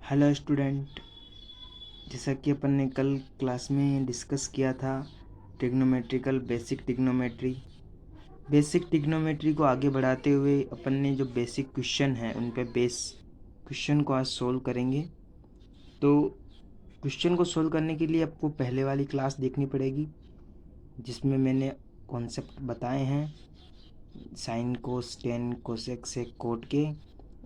Hello student. जैसा कि अपन ने कल क्लास में डिस्कस किया था ट्रिग्नोमेट्रिकल बेसिक टिग्नोमेट्री को आगे बढ़ाते हुए अपन ने जो बेसिक क्वेश्चन हैं उन पे बेस क्वेश्चन को आज सोल्व करेंगे। तो क्वेश्चन को सोल्व करने के लिए आपको पहले वाली क्लास देखनी पड़ेगी जिसमें मैंने कॉन्सेप्ट बताए हैं sine cos tan cosec sec cot के।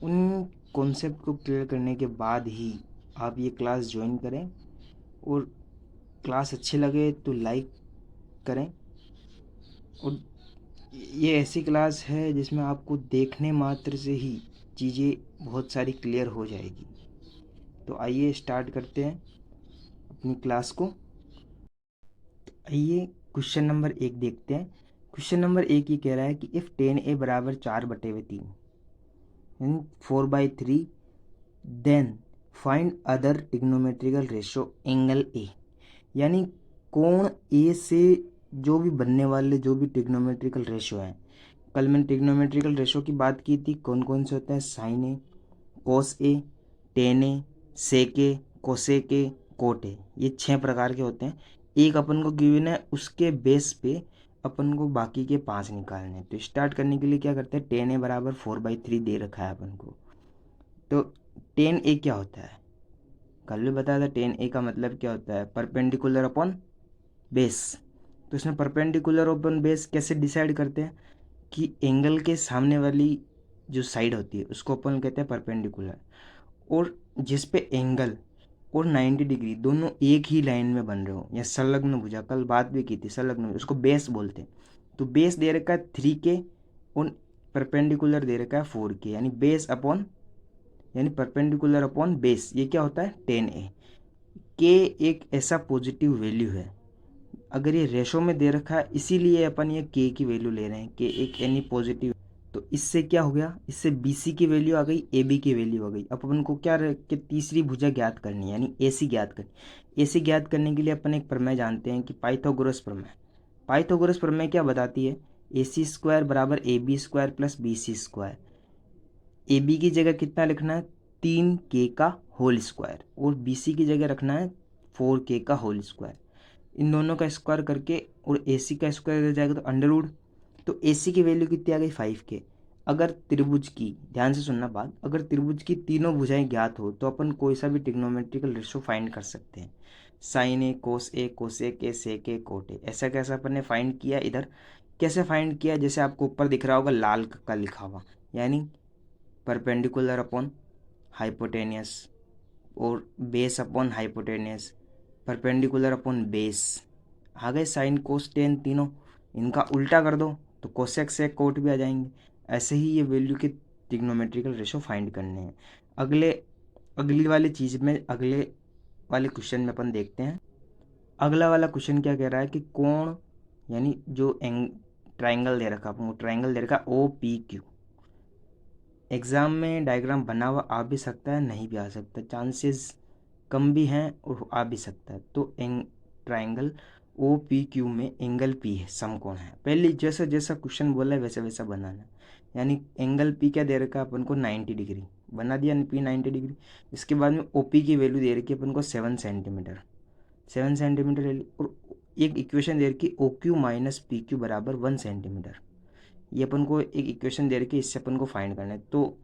उन कॉन्सेप्ट को क्लियर करने के बाद ही आप ये क्लास ज्वाइन करें और क्लास अच्छी लगे तो लाइक करें। और ये ऐसी क्लास है जिसमें आपको देखने मात्र से ही चीज़ें बहुत सारी क्लियर हो जाएगी। तो आइए स्टार्ट करते हैं अपनी क्लास को। आइए क्वेश्चन नंबर 1 देखते हैं। क्वेश्चन नंबर 1 ये कह रहा है कि इफ़ 10a बराबर 4/3 यानी 4/3 then find other trigonometrical ratio angle A. यानी कोण ए से जो भी बनने वाले जो भी टिग्नोमेट्रिकल रेशो हैं, कल मैंने टिग्नोमेट्रिकल रेशो की बात की थी। कौन कौन से होते हैं? Sine A, cos A, tan A, sec A, cosec A, cot A. ये 6 प्रकार के होते हैं। एक अपन को गिवन है, उसके बेस पे अपन को बाकी के 5 निकालने हैं। तो स्टार्ट करने के लिए क्या करते हैं, 10a बराबर 4/3 दे रखा है अपन को। तो 10a क्या होता है? कल भी बताया था 10a का मतलब क्या होता है, परपेंडिकुलर अपॉन बेस। तो इसमें परपेंडिकुलर अपॉन बेस कैसे डिसाइड करते हैं कि एंगल के सामने वाली जो साइड होती है उसको अपन कहते हैं परपेंडिकुलर, और जिस पे एंगल और 90 डिग्री दोनों एक ही लाइन में बन रहे हो या संलग्न भुजा, कल बात भी की थी संलग्न भुजा, उसको बेस बोलते हैं। तो बेस दे रखा है 3k और परपेंडिकुलर दे रखा है 4k, यानी बेस अपॉन यानी परपेंडिकुलर अपॉन बेस, ये क्या होता है 10a। के एक ऐसा पॉजिटिव वैल्यू है, अगर ये रेशो में दे रखा है इसीलिए अपन ये के की वैल्यू ले रहे हैं, के एक एनी पॉजिटिव। तो इससे क्या हो गया, इससे बीसी की वैल्यू आ गई, ए बी की वैल्यू आ गई। अब अपन को क्या कि तीसरी भुजा ज्ञात करनी है, यानी एसी ज्ञात करनी। एसी ज्ञात करने के लिए अपन एक प्रमेय जानते हैं कि पाइथागोरस प्रमेय। पाइथागोरस प्रमेय क्या बताती है, ए सी स्क्वायर बराबर A B square plus B C square. A B की जगह कितना लिखना है, 3k का होल स्क्वायर, और बी सी की जगह रखना है 4k का होल स्क्वायर। इन दोनों का स्क्वायर करके और ए सी का स्क्वायर हो जाएगा तो अंडर रूट। तो ए सी की वैल्यू कितनी आ गई 5k। अगर त्रिभुज की, ध्यान से सुनना बात, अगर त्रिभुज की तीनों भुजाएं ज्ञात हो तो अपन कोई सा भी ट्रिग्नोमेट्रिकल रेशो फाइंड कर सकते हैं। Sine A, cosec A, sec A, cot A, ऐसा कैसा अपन ने फाइंड किया। इधर कैसे फाइंड किया, जैसे आपको ऊपर दिख रहा होगा लाल का लिखा हुआ, यानी परपेंडिकुलर अपॉन हाइपोटेनियस और base upon hypotenuse, perpendicular upon base. आ गए साइन कोस टेन तीनों, इनका उल्टा कर दो तो कोसेक सेक कोट भी आ जाएंगे। ऐसे ही ये वैल्यू के ट्रिग्नोमेट्रिकल रेशो फाइंड करने हैं। अगली वाली चीज़ में, अगले वाले क्वेश्चन में अपन देखते हैं। अगला वाला क्वेश्चन क्या कह रहा है कि कोण, यानी जो ट्राइंगल दे रखा, अपन को ट्राइंगल दे रखा ओ पी क्यू। एग्ज़ाम में डायग्राम बना हुआ आ भी सकता है, नहीं भी आ सकता, चांसेस कम भी हैं और आ भी सकता है। तो ट्राइंगल ओ पी क्यू में एंगल पी है, समकोण है। पहले जैसा जैसा क्वेश्चन बोला है वैसा वैसा बनाना, यानी एंगल पी क्या दे रखा है अपन को 90 डिग्री, बना दिया पी 90 डिग्री। इसके बाद में ओ पी की वैल्यू दे रखी है अपन को 7 सेंटीमीटर, 7 सेंटीमीटर ले ली। और एक इक्वेशन दे रखी O Q minus P Q बराबर 1 सेंटीमीटर। ये अपन को एक इक्वेशन दे रखी है, इससे अपन को फाइंड करना है। तो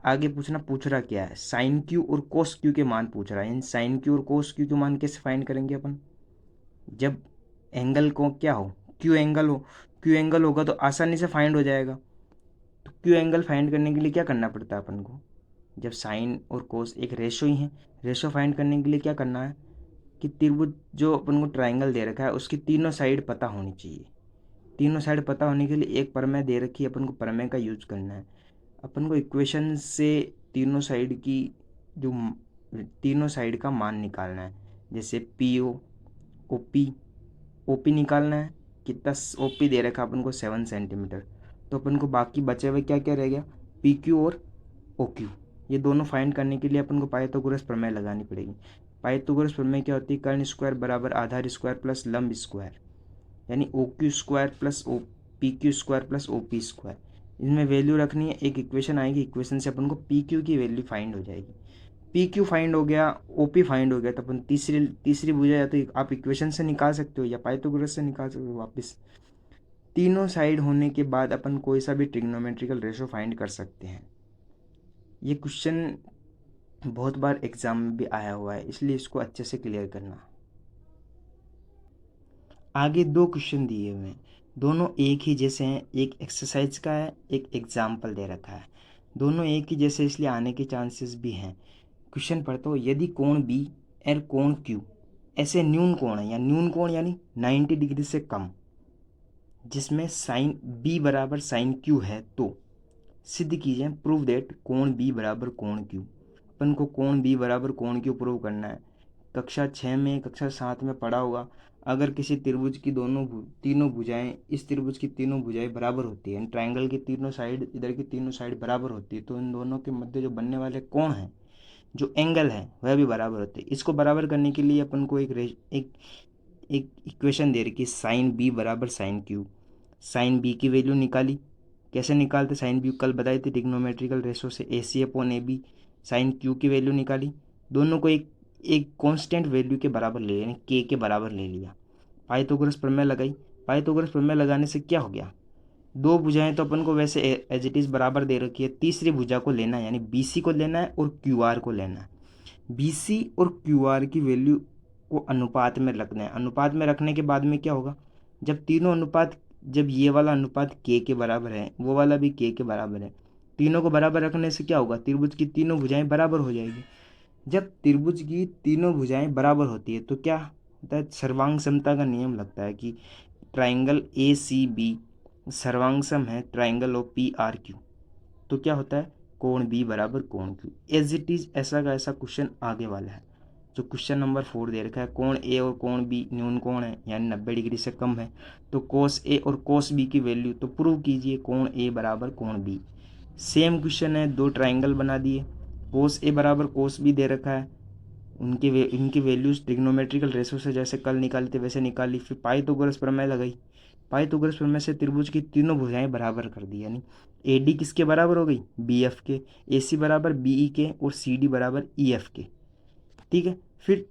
आगे पूछ रहा क्या है, साइन क्यू और कोस क्यू के मान पूछ रहा है। इन साइन क्यू और कोस क्यू के मान कैसे फाइंड करेंगे अपन, जब एंगल को क्या हो, क्यू एंगल हो, क्यू एंगल होगा तो आसानी से फाइंड हो जाएगा। तो क्यू एंगल फाइंड करने के लिए क्या करना पड़ता है अपन को, जब साइन और कोस एक रेशो ही है, रेशो फाइंड करने के लिए क्या करना है कि त्रिभुज जो अपन को ट्राइंगल दे रखा है उसकी तीनों साइड पता होनी चाहिए। तीनों साइड पता होने के लिए एक प्रमेय दे रखी है, अपन को प्रमेय का यूज करना है। अपन को इक्वेशन से तीनों साइड की जो तीनों साइड का मान निकालना है। जैसे पी ओ, ओ पी निकालना है, कितना ओ पी दे रखा अपन को 7 सेंटीमीटर। तो अपन को बाकी बचे हुए क्या क्या रह गया, पी क्यू और ओ क्यू। ये दोनों फाइंड करने के लिए अपन को पाइथागोरस प्रमेय लगानी पड़ेगी। पाइथागोरस प्रमेय क्या होती है, कर्ण स्क्वायर बराबर आधार स्क्वायर प्लस लंब स्क्वायर, यानी O Q square plus O P Q square plus O P square. इसमें वैल्यू रखनी है, एक इक्वेशन आएगी, इक्वेशन से अपन को पी क्यू की वैल्यू फाइंड हो जाएगी। पी क्यू फाइंड हो गया, ओ पी फाइंड हो गया, तो अपन तीसरी भुजा या तो आप इक्वेशन से निकाल सकते हो या पाइथागोरस से निकाल सकते हो वापस। तीनों साइड होने के बाद अपन कोई सा भी ट्रिग्नोमेट्रिकल रेशो फाइंड कर सकते हैं। ये क्वेश्चन बहुत बार एग्जाम में भी आया हुआ है, इसलिए इसको अच्छे से क्लियर करना। आगे दो क्वेश्चन दिए हुए हैं, दोनों एक ही जैसे हैं, एक एक्सरसाइज का है, एक एग्जाम्पल दे रखा है। दोनों एक ही जैसे इसलिए आने के चांसेस भी हैं। क्वेश्चन पढ़ता हूँ, यदि कोण बी और कोण क्यू ऐसे न्यून कोण है, या न्यून कोण यानी 90 डिग्री से कम, जिसमें साइन बी बराबर साइन क्यू है, तो सिद्ध कीजिए, प्रूव दैट कोण बी बराबर कोण क्यू। अपन को कोण बी बराबर कोण क्यू प्रूव करना है। कक्षा 6 में, कक्षा 7 में पढ़ा होगा, अगर किसी त्रिभुज की तीनों भुजाएं, इस त्रिभुज की तीनों भुजाएं बराबर होती है, ट्रायंगल की तीनों साइड, इधर की तीनों साइड बराबर होती है, तो इन दोनों के मध्य जो बनने वाले कोण हैं, जो एंगल है, वह भी बराबर होते हैं। इसको बराबर करने के लिए अपन को एक इक्वेशन दे रखी है, साइन बी बराबर साइन क्यू। साइन बी की वैल्यू निकाली, कैसे निकालते, साइन बी कल बताई थी ट्रिग्नोमेट्रिकल रेशो से, A C upon A B. Sine Q की वैल्यू निकाली, दोनों को एक एक कांस्टेंट वैल्यू के बराबर ले लिया, यानी के बराबर ले लिया। पाइथागोरस प्रमेय लगाई, पाइथागोरस प्रमेय लगाने से क्या हो गया, दो भुजाएं तो अपन को वैसे एज इट इज बराबर दे रखी है, तीसरी भुजा को लेना है, यानी बी सी को लेना है और क्यू आर को लेना है। बी सी और क्यू आर की वैल्यू को अनुपात में रखना है। अनुपात में रखने के बाद में क्या होगा, जब तीनों अनुपात, जब ये वाला अनुपात के बराबर है, वो वाला भी के बराबर है, तीनों को बराबर रखने से क्या होगा, त्रिभुज की तीनों भुजाएं बराबर हो जाएगी। जब त्रिभुज की तीनों भुजाएं बराबर होती है तो क्या होता है, सर्वांग समता का नियम लगता है कि ट्राइंगल ए सी बी सर्वांग सम है triangle of P R Q. तो क्या होता है, कोण बी बराबर कोण क्यू। एज इट इज ऐसा का ऐसा क्वेश्चन आगे वाला है, जो क्वेश्चन नंबर 4 दे रखा है, कोण ए और कोण बी न्यून कोण है, यानी 90 डिग्री से कम है, तो कोस ए और कोस बी की वैल्यू, तो प्रूव कीजिए कोण ए बराबर कोण बी। सेम क्वेश्चन है, दो ट्राइंगल बना दिए, कोस ए बराबर कोस बी दे रखा है, इनकी वैल्यूज ट्रिग्नोमेट्रिकल रेशो से जैसे कल निकाली थे वैसे निकाली। फिर पाइथागोरस प्रमेय लगाई, पाइथागोरस प्रमेय से त्रिभुज की तीनों भुजाएं बराबर कर दी, यानी ए डी किसके बराबर हो गई, बी एफ के, ए सी बराबर बी ई के और सी डी बराबर ई एफ के। ठीक है, फिर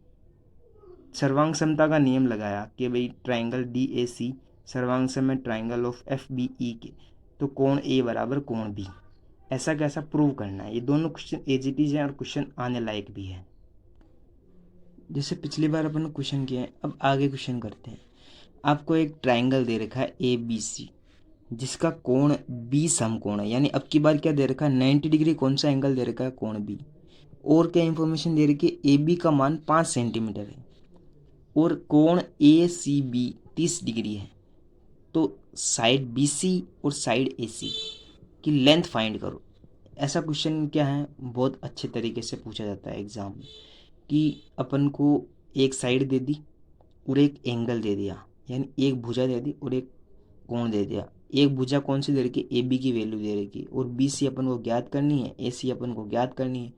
सर्वांग समता का नियम लगाया कि भाई ट्राइंगल डी ए सी सर्वांग सम है triangle of F B E के, तो कोण ए बराबर कोण बी। ऐसा कैसा प्रूव करना है, ये दोनों क्वेश्चन एज इट इज है और क्वेश्चन आने लायक भी है। जैसे पिछली बार अपन ने क्वेश्चन किया है, अब आगे क्वेश्चन करते हैं। आपको एक ट्राइंगल दे रखा है ए बी सी, जिसका कोण बी समकोण है, यानी अब की बार क्या दे रखा है, 90 डिग्री कौन सा एंगल दे रखा है, कोण बी। और क्या इंफॉर्मेशन दे रखी है, ए बी का मान 5 सेंटीमीटर है और कोण ए सी बी 30 डिग्री है, तो साइड बी सी और साइड ए सी की लेंथ फाइंड करो। ऐसा क्वेश्चन क्या है, बहुत अच्छे तरीके से पूछा जाता है एग्जाम में, कि अपन को एक साइड दे दी और एक एंगल दे दिया, यानी एक भुजा दे दी और एक कोण दे दिया। एक भुजा कौन सी दे रखी है, ए बी की वैल्यू दे रखी है, और बी सी अपन को ज्ञात करनी है, ए सी अपन को ज्ञात करनी है,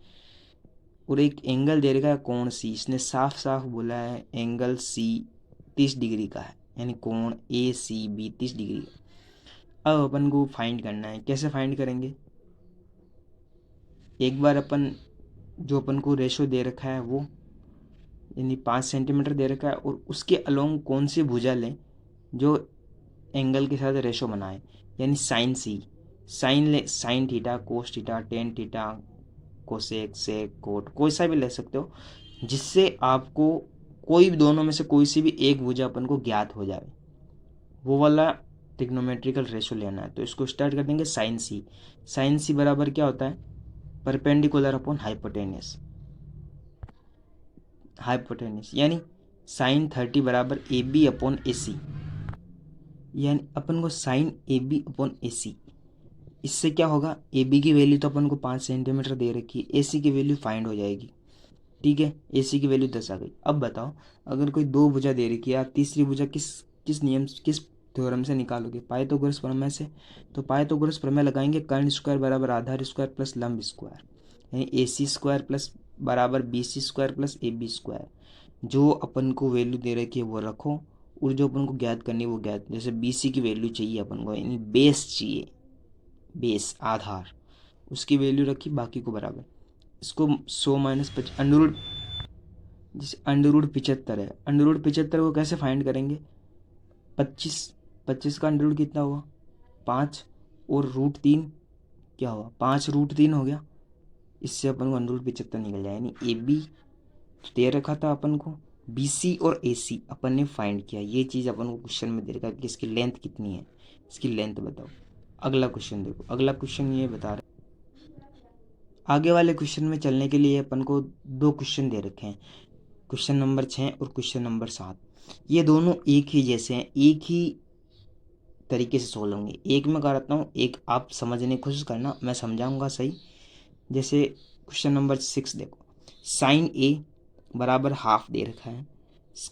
और एक एंगल दे रखा है कोण सी। इसने साफ साफ बोला है एंगल सी 30 डिग्री का है, यानी कोण ए सी बी 30 डिग्री। अब अपन को फाइंड करना है, कैसे फाइंड करेंगे, एक बार अपन जो अपन को रेशो दे रखा है वो, यानी 5 सेंटीमीटर दे रखा है, और उसके अलोंग कौन सी भुजा लें जो एंगल के साथ रेशो बनाए, यानी साइन सी, साइन ले, sine theta, cos theta, tan theta, cosec, sec, cot, कोई सा भी ले सकते हो, जिससे आपको कोई भी दोनों में से कोई सी भी एक भुजा अपन को ज्ञात हो जाए, वो वाला ट्रिग्नोमेट्रिकल रेशो लेना है। तो इसको स्टार्ट कर देंगे, साइन सी। साइन सी बराबर क्या होता है, परपेंडिकुलर अपॉन हाइपोटेनियस, हाइपोटेनियस यानी साइन 30 बराबर ए बी अपॉन ए सी, यानी अपन को साइन ए बी अपॉन ए सी। इससे क्या होगा, ए बी की वैल्यू तो अपन को 5 सेंटीमीटर दे रखी है, ए सी की वैल्यू फाइंड हो जाएगी। ठीक है, ए सी की वैल्यू 10 आ गई। अब बताओ, अगर कोई दो भुजा दे रखी है, आप तीसरी भुजा किस किस नियम, किस थ्योरम से निकालोगे, पाइथागोरस प्रमेय से। तो पाइथागोरस प्रमेय लगाएंगे, कर्ण स्क्वायर बराबर आधार स्क्वायर प्लस लंब स्क्वायर, यानी ए सी स्क्वायर प्लस बराबर B C square plus A B square. जो अपन को वैल्यू दे रखी है वो रखो, और जो अपन को ज्ञात करनी है वो ज्ञात, जैसे बी सी की वैल्यू चाहिए अपन को, यानी बेस चाहिए, बेस आधार, उसकी वैल्यू रखी, बाकी को बराबर। इसको 100 माइनस अंडर जैसे अंडर 75 है, अंडर 75 को कैसे फाइंड करेंगे? 25 का अंडर कितना हुआ? 5 और √3 क्या हुआ? 5 √3 हो गया। इससे अपन को अंडर 75 निकल जाए। यानी ए बी दे रखा था अपन को, बी सी और ए सी अपन ने फाइंड किया। ये चीज़ अपन को क्वेश्चन में दे रखा है कि इसकी लेंथ कितनी है, इसकी लेंथ बताओ। अगला क्वेश्चन देखो, अगला क्वेश्चन ये बता रहा है। आगे वाले क्वेश्चन में चलने के लिए अपन को 2 क्वेश्चन दे रखे हैं, क्वेश्चन नंबर 6 और क्वेश्चन नंबर 7। ये दोनों एक ही जैसे हैं, एक ही तरीके से सोल्व होंगे। एक मैं कराता हूँ, एक आप समझने की कोशिश करना, मैं समझाऊंगा सही। जैसे क्वेश्चन नंबर 6 देखो, साइन ए बराबर हाफ दे रखा है,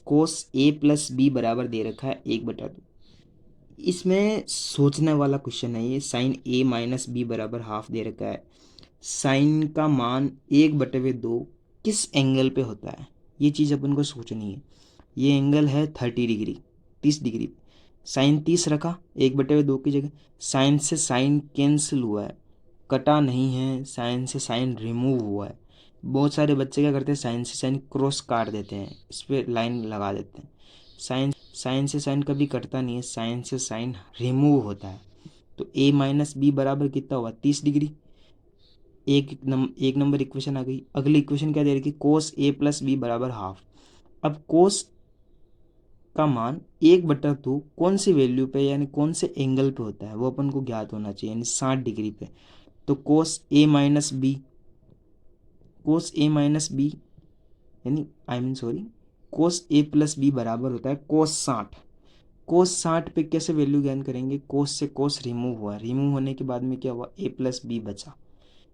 कोस ए प्लस बी बराबर दे रखा है 1/2। इसमें सोचने वाला क्वेश्चन है ये। साइन ए माइनस बी बराबर हाफ दे रखा है, साइन का मान 1/2 किस एंगल पे होता है, ये चीज़ अपन को सोचनी है। ये एंगल है 30 डिग्री, 30 डिग्री। साइन 30 रखा 1/2 की जगह, साइन से साइन कैंसिल हुआ है, कटा नहीं है, साइन से साइन रिमूव हुआ है। बहुत सारे बच्चे क्या करते हैं, साइन से साइन क्रॉस काट देते हैं, इस पर लाइन लगा देते हैं। साइन से साइन कभी कटता नहीं है, साइन से साइन रिमूव होता है। तो ए माइनस बी बराबर कितना हुआ? 30 डिग्री। एक नंबर इक्वेशन आ गई। अगली इक्वेशन क्या दे रही है? कोस ए प्लस बी बराबर हाफ। अब कोस का मान 1/2 कौन सी वैल्यू पे यानी कौन से एंगल पे होता है वो अपन को ज्ञात होना चाहिए, यानी 60 डिग्री पे। तो कोस ए माइनस बी, कोस ए माइनस बी यानी सॉरी कोस ए प्लस बी बराबर होता है कोस 60। कोस 60 पे कैसे वैल्यू ज्ञान करेंगे? कोस से कोस रिमूव हुआ, रिमूव होने के बाद में क्या हुआ? ए प्लस बी बचा,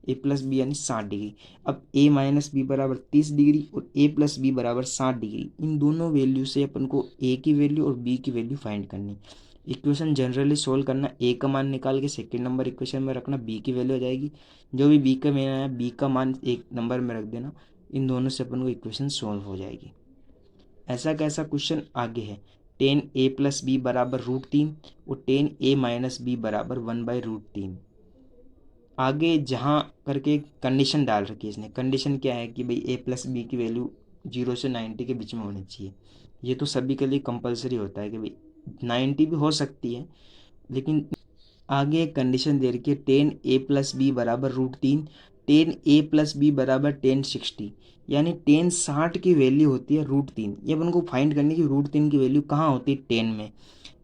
ए प्लस बी यानी 60 डिग्री। अब ए माइनस बी बराबर 30 डिग्री और ए प्लस बी बराबर 60 डिग्री। इन दोनों वैल्यू से अपन को ए की वैल्यू और बी की वैल्यू फाइंड करनी। इक्वेशन जनरली सोल्व करना, ए का मान निकाल के सेकेंड नंबर इक्वेशन में रखना, बी की वैल्यू आ जाएगी। जो भी बी का मान आया, बी का मान एक नंबर में रख देना। इन दोनों से अपन को इक्वेशन सोल्व हो जाएगी। ऐसा कैसा क्वेश्चन आगे है, 10a प्लस बी बराबर √3 और 10a माइनस बी बराबर 1/√3। आगे जहाँ करके कंडीशन डाल रखी है इसने। कंडीशन क्या है कि भाई a प्लस बी की वैल्यू 0 से 90 के बीच में होनी चाहिए। ये तो सभी के लिए कंपलसरी होता है कि भाई 90 भी हो सकती है, लेकिन आगे एक कंडीशन दे रखी है 10a प्लस बी बराबर √3, 10a प्लस बी बराबर 1060, यानी 1060 की वैल्यू होती है √3। ये अपन को फाइंड करने की √3 की वैल्यू कहाँ होती है? 10 में।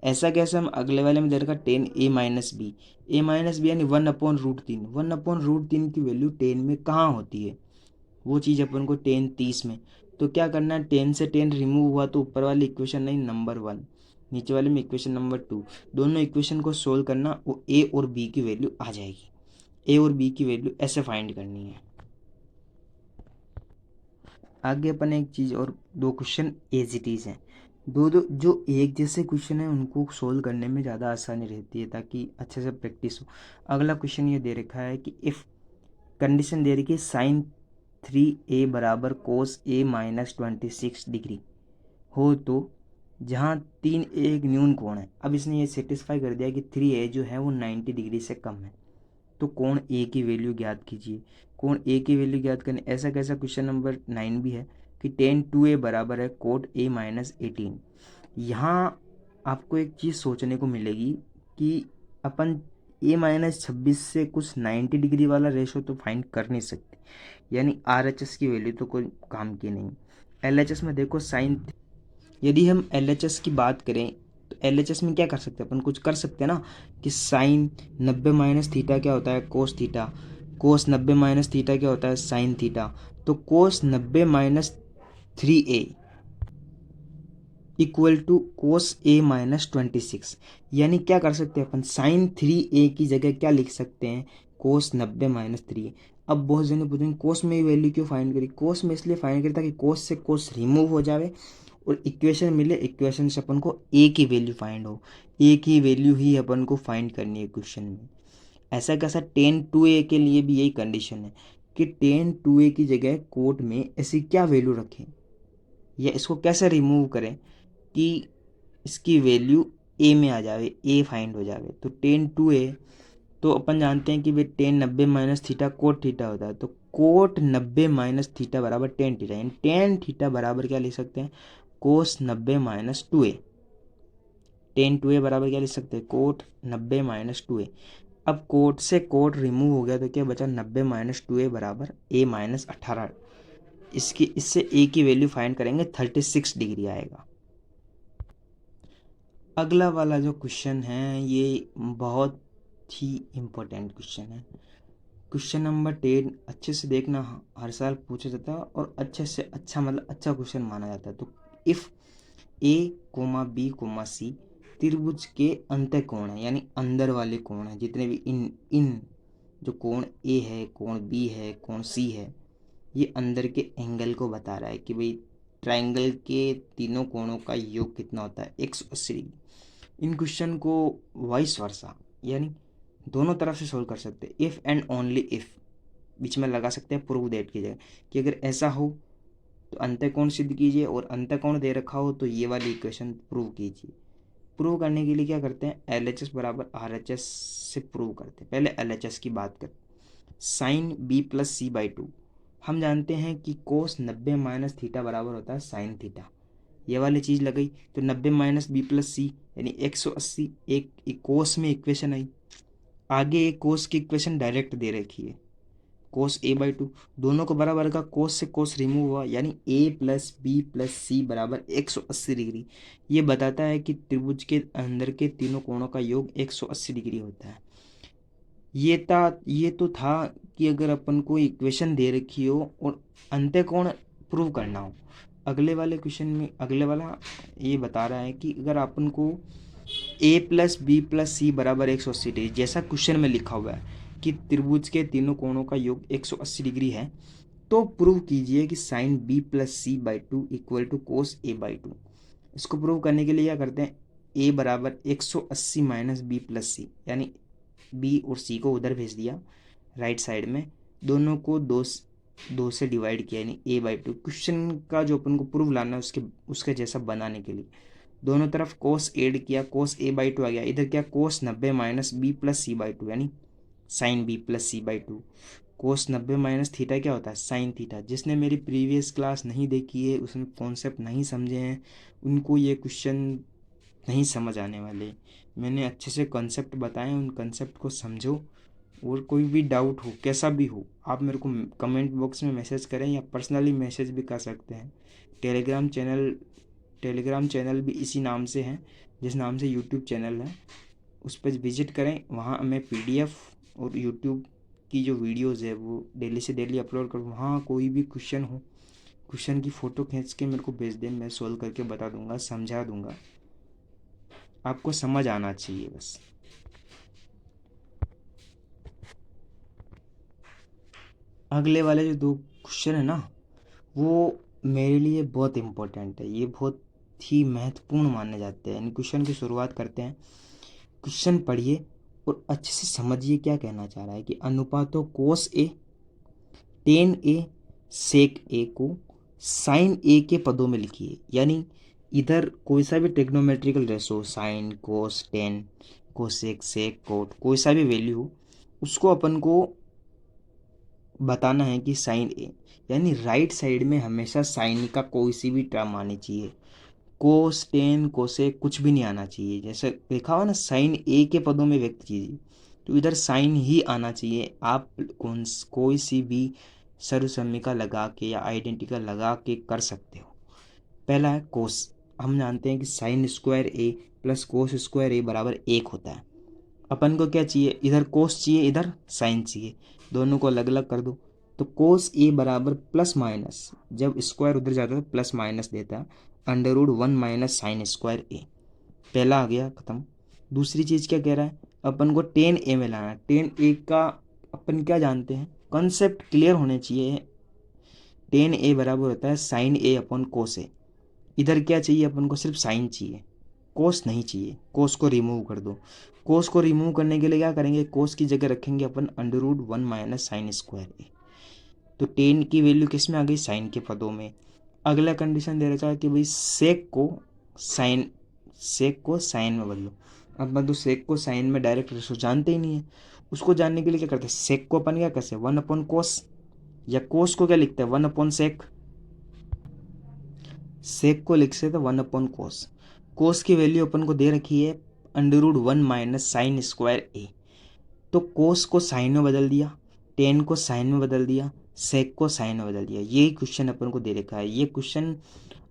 ऐसा कैसे? हम अगले वाले में दे रखा 10a माइनस बी, ए माइनस बी यानी 1/√3। 1/√3 की वैल्यू 10 में कहाँ होती है? वो चीज़ अपन को 10 30 में। तो क्या करना है, 10 से 10 रिमूव हुआ तो ऊपर वाली इक्वेशन नहीं नंबर 1, नीचे वाले में इक्वेशन नंबर 2। दोनों इक्वेशन को सोल्व करना, वो ए और बी की वैल्यू आ जाएगी। ए और बी की वैल्यू ऐसे फाइंड करनी है। आगे अपन एक चीज़ और, 2 क्वेश्चन एज इट इज़ हैं। दो दो जो एक जैसे क्वेश्चन है उनको सोल्व करने में ज़्यादा आसानी रहती है, ताकि अच्छे से प्रैक्टिस हो। अगला क्वेश्चन ये दे रखा है कि इफ़ कंडीशन दे रखी है साइन 3a बराबर कोस a माइनस 26 डिग्री हो, तो जहाँ 3a एक न्यून कोण है। अब इसने ये सेटिस्फाई कर दिया कि 3a जो है वो 90 डिग्री से कम है, तो कोण a की वैल्यू ज्ञात कीजिए। कोण a की वैल्यू ज्ञात करने ऐसा कैसा क्वेश्चन नंबर 9 भी है कि tan 2a बराबर है कोट a माइनस 18। यहाँ आपको एक चीज़ सोचने को मिलेगी कि अपन a माइनस 26 से कुछ 90 डिग्री वाला रेशो तो फाइंड कर नहीं सकते, यानी RHS की वैल्यू तो कोई काम की नहीं। LHS में देखो साइन, यदि हम LHS की बात करें तो LHS में क्या कर सकते हैं अपन? कुछ कर सकते हैं ना, कि साइन 90 माइनस थीटा क्या होता है? Cos theta. Cos 90 minus theta क्या होता है? Sine theta. तो cos 90 minus 3a equal to cos a minus 26। यानी क्या कर सकते हैं अपन? साइन 3a की जगह क्या लिख सकते हैं? कोस 90 माइनस 3a। अब बहुत जने पूछेंगे कोस में ही वैल्यू क्यों फाइंड करी? कोस में इसलिए फाइंड करी ताकि कोस से कोस रिमूव हो जावे और इक्वेशन मिले, इक्वेशन से अपन को a की वैल्यू फाइंड हो। a की वैल्यू ही अपन को फाइंड करनी है क्वेश्चन में। ऐसा कैसा? tan 2a के लिए भी यही कंडीशन है कि tan 2a की जगह कोट में ऐसी क्या वैल्यू रखें या इसको कैसे रिमूव करें कि इसकी वैल्यू a में आ जावे, a फाइंड हो जावे। तो tan 2a तो अपन जानते हैं कि भाई ten 90 minus theta cot theta होता है, तो कोट 90 माइनस थीटा बराबर टेन थीटा, यानी टेन थीटा बराबर क्या लिख सकते हैं, कोस 90 माइनस 2a। टेन 2a बराबर क्या लिख सकते हैं, कोट 90 माइनस 2a। अब कोट से कोट रिमूव हो गया तो क्या बचा, 90 माइनस 2a बराबर a माइनस 18। इससे a की वैल्यू फाइंड करेंगे, 36 डिग्री आएगा। अगला वाला जो क्वेश्चन है ये बहुत ही इम्पोर्टेंट क्वेश्चन है। क्वेश्चन नंबर 10 अच्छे से देखना, हर साल पूछा जाता है और अच्छे से अच्छा मतलब अच्छा क्वेश्चन माना जाता है। तो if A comma B comma C त्रिभुज के अंत्य कोण है, यानी अंदर वाले कोण है, जितने भी इन इन जो कोण ए है, कोण बी है, कोण सी है, ये अंदर के एंगल को बता रहा है कि भाई ट्रायंगल के तीनों कोणों का योग कितना होता है, 180 डिग्री। इन क्वेश्चन को वाइस वर्सा यानी दोनों तरफ से सोल्व कर सकते हैं। इफ़ एंड ओनली इफ़ बीच में लगा सकते हैं प्रूव दैट की जगह, कि अगर ऐसा हो तो अंतःकोण सिद्ध कीजिए, और अंतःकोण दे रखा हो तो ये वाली इक्वेशन प्रूव कीजिए। प्रूव करने के लिए क्या करते हैं, LHS बराबर RHS से प्रूव करते हैं। पहले LHS की बात करते हैं। Sine B plus C by two, हम जानते हैं कि कोस 90 माइनस थीटा बराबर होता है साइन थीटा। ये वाली चीज़ लग गई, तो 90 माइनस बी प्लस सी यानी 180, एक कोस में इक्वेशन आई। आगे एक कोस की इक्वेशन डायरेक्ट दे रखी है, कोस ए बाई टू, दोनों को बराबर का कोस से कोस रिमूव हुआ, यानी ए प्लस बी प्लस सी बराबर 180 डिग्री। ये बताता है कि त्रिभुज के अंदर के तीनों कोणों का योग 180 डिग्री होता है। ये तो था कि अगर अपन को इक्वेशन दे रखी हो और अंत्यकोण प्रूव करना हो। अगले वाले क्वेश्चन में अगले वाला ये बता रहा है कि अगर अपन को ए प्लस बी प्लस सी बराबर 180 डिग्री, जैसा क्वेश्चन में लिखा हुआ है कि त्रिभुज के तीनों कोणों का योग 180 डिग्री है, तो प्रूव कीजिए कि sine B plus C by two equal to cos A by two. इसको प्रूव करने के लिए क्या करते हैं, ए बराबर 180 माइनस बी प्लस सी, यानी बी और सी को उधर भेज दिया राइट साइड में, दोनों को दो से डिवाइड किया, यानी ए बाई टू। क्वेश्चन का जो अपन को प्रूव लाना है उसके जैसा बनाने के लिए दोनों तरफ कोस ऐड किया, कोस ए बाई टू आ गया। इधर क्या, cos 90 minus B plus C by two, यानी sine B plus C by two. Cos 90 minus theta क्या होता है, साइन थीटा। जिसने मेरी प्रीवियस क्लास नहीं देखी है, उसमें कॉन्सेप्ट नहीं समझे हैं, उनको ये क्वेश्चन नहीं समझ आने वाले। मैंने अच्छे से कॉन्सेप्ट बताए, उन कॉन्सेप्ट को समझो, और कोई भी डाउट हो कैसा भी हो आप मेरे को कमेंट बॉक्स में मैसेज करें या पर्सनली मैसेज भी कर सकते हैं। टेलीग्राम चैनल भी इसी नाम से है, जिस नाम से यूट्यूब चैनल है, उस पर विजिट करें। वहाँ मैं PDF और यूट्यूब की जो वीडियोज़ है वो डेली से डेली अपलोड करूँ। वहाँ कोई भी क्वेश्चन हो, क्वेश्चन की फ़ोटो खींच के मेरे को भेज दें, मैं सॉल्व करके बता दूंगा, समझा दूंगा। आपको समझ आना चाहिए बस। अगले वाले जो दो क्वेश्चन है ना, वो मेरे लिए बहुत इम्पोर्टेंट है, ये बहुत ही महत्वपूर्ण माने जाते हैं। इन क्वेश्चन की शुरुआत करते हैं। क्वेश्चन पढ़िए और अच्छे से समझिए क्या कहना चाह रहा है, कि अनुपातों कोस ए, टेन ए, सेक ए को साइन ए के पदों में लिखिए। यानी इधर कोई सा भी टेक्नोमेट्रिकल ratio, sign, cos, tan, cosec, sec, cot, कोई सा भी वैल्यू हो, उसको अपन को बताना है कि साइन ए, यानी राइट साइड में हमेशा साइन का कोई सी भी टर्म आनी चाहिए। कोस, टेन, कोसेक कुछ भी नहीं आना चाहिए। जैसे लिखा हुआ ना, साइन ए के पदों में व्यक्त कीजिए, तो इधर साइन ही आना चाहिए। आप कोई सी भी सर्वसम्मिका लगा के या आइडेंटिकल लगा के कर सकते हो। पहला है कोस। हम जानते हैं कि साइन स्क्वायर ए प्लस कोस स्क्वायर ए बराबर 1 होता है। अपन को क्या चाहिए, इधर कोस चाहिए, इधर साइन चाहिए, दोनों को अलग अलग कर दो। तो कोस ए बराबर प्लस माइनस, जब स्क्वायर उधर जाता है तो प्लस माइनस देता है, under root 1 minus sine square A. पहला आ गया खत्म। दूसरी चीज़ क्या कह रहा है, अपन को टेन ए में लाना है। टेन ए का अपन क्या जानते हैं, कॉन्सेप्ट क्लियर होने चाहिए। टेन ए बराबर होता है साइन ए अपॉन कोस ए। इधर क्या चाहिए अपन को, सिर्फ साइन चाहिए, कोस नहीं चाहिए। कोस को रिमूव कर दो। कोस को रिमूव करने के लिए क्या करेंगे, कोस की जगह रखेंगे अपन under root 1 minus sine square A. तो टेन की वैल्यू किस में आ गई, साइन के पदों में। अगला कंडीशन दे रखा है कि भाई सेक को साइन में बदलो। अब मतलब सेक को साइन में डायरेक्ट रेशो जानते ही नहीं है, उसको जानने के लिए क्या करते हैं, सेक को अपन क्या कैसे 1/cos, या कोस को क्या लिखते हैं 1/sec, सेक को लिख सकते 1/cos। कोस की वैल्यू अपन को दे रखी है √1 - साइन स्क्वायर ए, तो कोस को साइन में बदल दिया, टेन को साइन में बदल दिया, सेक को साइन में बदल दिया। यही क्वेश्चन अपन को दे रखा है। ये क्वेश्चन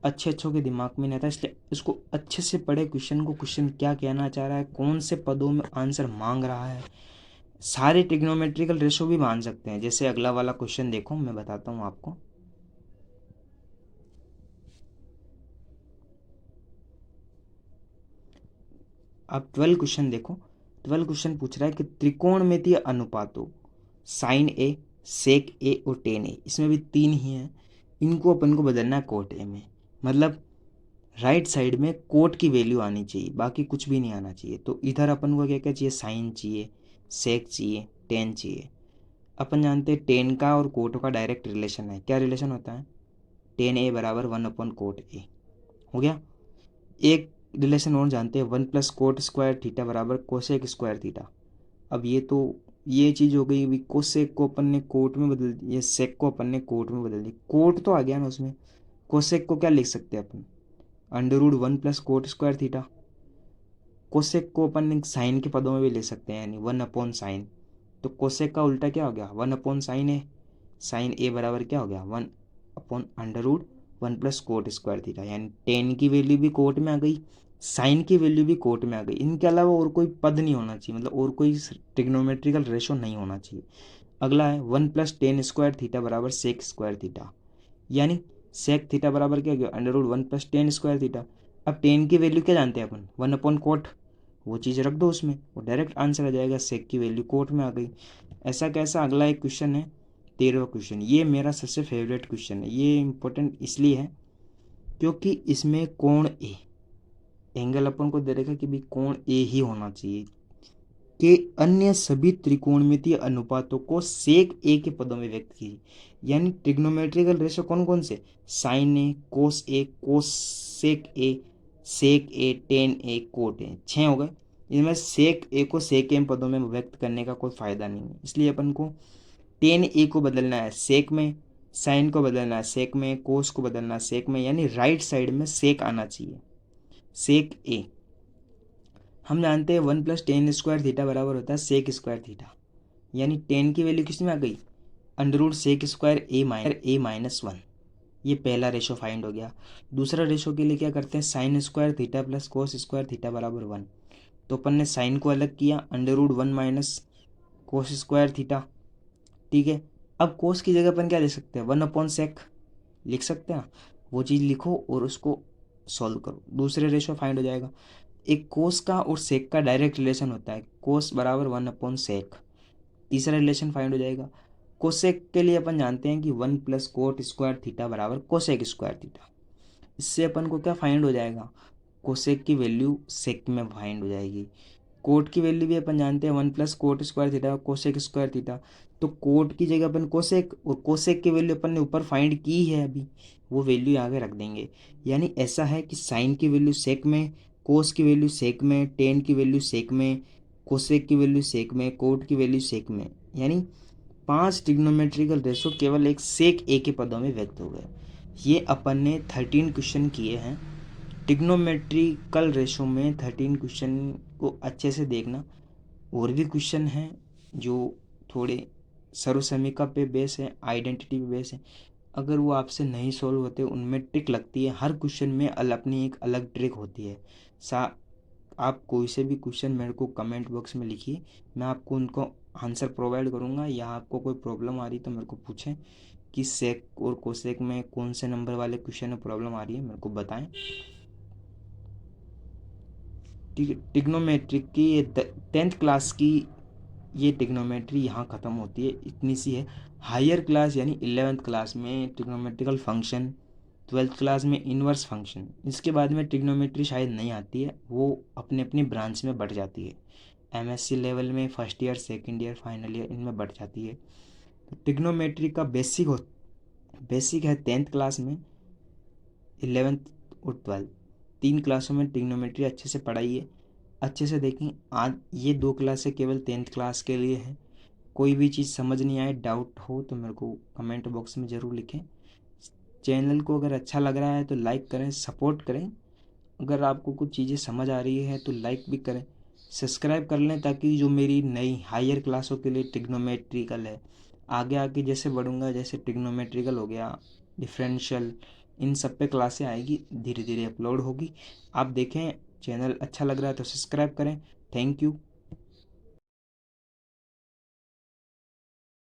अच्छे अच्छों के दिमाग में नहीं आता, इसलिए इसको अच्छे से पढ़े क्वेश्चन को, क्वेश्चन क्या कहना चाह रहा है, कौन से पदों में आंसर मांग रहा है। सारे ट्रिग्नोमेट्रिकल रेशो भी मान सकते हैं। जैसे अगला वाला क्वेश्चन देखो, मैं बताता हूँ आपको। अब 12 क्वेश्चन देखो। 12 क्वेश्चन पूछ रहा है कि त्रिकोणमितीय अनुपातों साइन ए, सेक ए और टेन ए, इसमें भी 3 ही हैं, इनको अपन को बदलना है कोट ए में। मतलब राइट साइड में कोट की वैल्यू आनी चाहिए, बाकी कुछ भी नहीं आना चाहिए। तो इधर अपन को क्या क्या चाहिए, साइन चाहिए, सेक चाहिए, टेन चाहिए। अपन जानते हैं टेन का और कोट का डायरेक्ट रिलेशन है। क्या रिलेशन होता है, टेन ए बराबर 1/कोट ए, हो गया। एक रिलेशन और जानते हैं, 1 + कोट² बराबर कोसेक स्क्वायर थीटा। अब ये तो ये चीज़ हो गई। अभी कोसेक को अपन ने कोट में बदल दिया, ये सेक को अपन ने कोट में बदल दिया, कोट तो आ गया ना उसमें। कोसेक को क्या लिख सकते हैं अपन, √1 + कोट² कोसेक को अपन ने साइन के पदों में भी ले सकते हैं, यानी 1/साइन। तो कोसेक का उल्टा क्या हो गया, 1/साइन ए। साइन ए बराबर क्या हो गया, 1/√1 + कोट², यानी टेन की वैल्यू भी कोट में आ गई, साइन की वैल्यू भी कोट में आ गई। इनके अलावा और कोई पद नहीं होना चाहिए, मतलब और कोई ट्रिग्नोमेट्रिकल रेशो नहीं होना चाहिए। अगला है 1 + tan² बराबर sec², यानी सेक थीटा बराबर क्या हो गया, √1 + tan²। अब टेन की वैल्यू क्या जानते हैं अपन, 1/कोट, वो चीज़ रख दो उसमें, वो डायरेक्ट आंसर आ जाएगा। सेक की वैल्यू कोट में आ गई। ऐसा कैसा। अगला एक क्वेश्चन है 13वां क्वेश्चन। ये मेरा सबसे फेवरेट क्वेश्चन है। ये इंपॉर्टेंट इसलिए है क्योंकि इसमें कोण ए, एंगल अपन को दे रखा कि भाई कोण ए ही होना चाहिए, के अन्य सभी त्रिकोणमितीय अनुपातों को सेक ए के पदों में व्यक्त कीजिए। यानी ट्रिग्नोमेट्रिकल रेशो कौन कौन से, sine A, cosec A, sec A, tan A, cot A, 6 हो गए। इनमें सेक ए को सेक एम पदों में व्यक्त करने का कोई फायदा नहीं है, इसलिए अपन को टेन ए को बदलना है सेक में, साइन को बदलना है सेक में, कोस को बदलना है सेक में, यानी राइट साइड में सेक आना चाहिए, सेक ए। हम जानते हैं 1 + tan² बराबर होता है sec², यानी टेन की वैल्यू किस में आ गई, √sec²a - 1। ये पहला रेशो फाइंड हो गया। दूसरा रेशो के लिए क्या करते हैं, sin² + cos² बराबर 1। तो अपन ने साइन को अलग किया, √1 - cos², ठीक है। अब कोस की जगह अपन क्या ले सकते हैं, 1/sec लिख सकते हैं। वो चीज़ लिखो और उसको सॉल्व करो, दूसरे रेशो फाइंड हो जाएगा। एक कोस का और सेक का डायरेक्ट रिलेशन होता है, कोस बराबर 1/sec। तीसरा रिलेशन फाइंड हो जाएगा। कोसेक के लिए अपन जानते हैं कि 1 + कोट² बराबर कोसेक²। इससे अपन को क्या फाइंड हो जाएगा, कोसेक की वैल्यू सेक में फाइंड हो जाएगी। कोट की वैल्यू भी अपन जानते हैं 1 + कोट² कोसेक²। तो कोट की जगह अपन कोसेक, और कोसेक की वैल्यू अपन ने ऊपर फाइंड की है अभी, वो वैल्यू आगे रख देंगे। यानी ऐसा है कि साइन की वैल्यू सेक में, कोस की वैल्यू सेक में, टेन की वैल्यू सेक में, कोसेक की वैल्यू सेक में, कोट की वैल्यू सेक में, यानी 5 ट्रिग्नोमेट्रिकल रेशो केवल एक सेक ए के पदों में व्यक्त हो गए। ये अपन ने 13 क्वेश्चन किए हैं ट्रिग्नोमेट्रिकल रेशो में। 13 क्वेश्चन को अच्छे से देखना। और भी क्वेश्चन हैं जो थोड़े सर्वसमीका पे बेस है, आइडेंटिटी पे बेस है। अगर वो आपसे नहीं सॉल्व होते, उनमें ट्रिक लगती है, हर क्वेश्चन में अपनी एक अलग ट्रिक होती है। आप कोई से भी क्वेश्चन मेरे को कमेंट बॉक्स में लिखिए, मैं आपको उनको आंसर प्रोवाइड करूँगा। या आपको कोई प्रॉब्लम आ रही तो मेरे को पूछें कि सेक और कोसेक में कौन से नंबर वाले क्वेश्चन में प्रॉब्लम आ रही है, मेरे को बताएं। ठीक है। टिग्नोमेट्रिक की ये 10th क्लास की ये टिग्नोमेट्री यहाँ ख़त्म होती है, इतनी सी है। हायर क्लास यानी 11th क्लास में टिग्नोमेट्रिकल फंक्शन, 12th क्लास में इनवर्स फंक्शन, इसके बाद में टिग्नोमेट्री शायद नहीं आती है, वो अपने अपनी ब्रांच में बढ़ जाती है। एमएससी लेवल में first year, second year, final year, इनमें बढ़ जाती है। तो टिग्नोमेट्री का बेसिक है 10th क्लास में, 11th और 12th, 3 क्लासों में टिग्नोमेट्री अच्छे से पढ़ाइए। अच्छे से देखें। आज ये 2 क्लासें केवल 10th क्लास के लिए है। कोई भी चीज़ समझ नहीं आए, डाउट हो तो मेरे को कमेंट बॉक्स में ज़रूर लिखें। चैनल को अगर अच्छा लग रहा है तो लाइक करें, सपोर्ट करें। अगर आपको कुछ चीज़ें समझ आ रही है तो लाइक भी करें, सब्सक्राइब कर लें, ताकि जो मेरी नई हायर क्लासों के लिए ट्रिग्नोमेट्रिकल है, आगे आगे जैसे बढ़ूंगा, जैसे ट्रिग्नोमेट्रिकल हो गया, डिफरेंशियल, इन सब पे क्लासें आएगी, धीरे धीरे अपलोड होगी। आप देखें, चैनल अच्छा लग रहा है तो सब्सक्राइब करें। Thank you.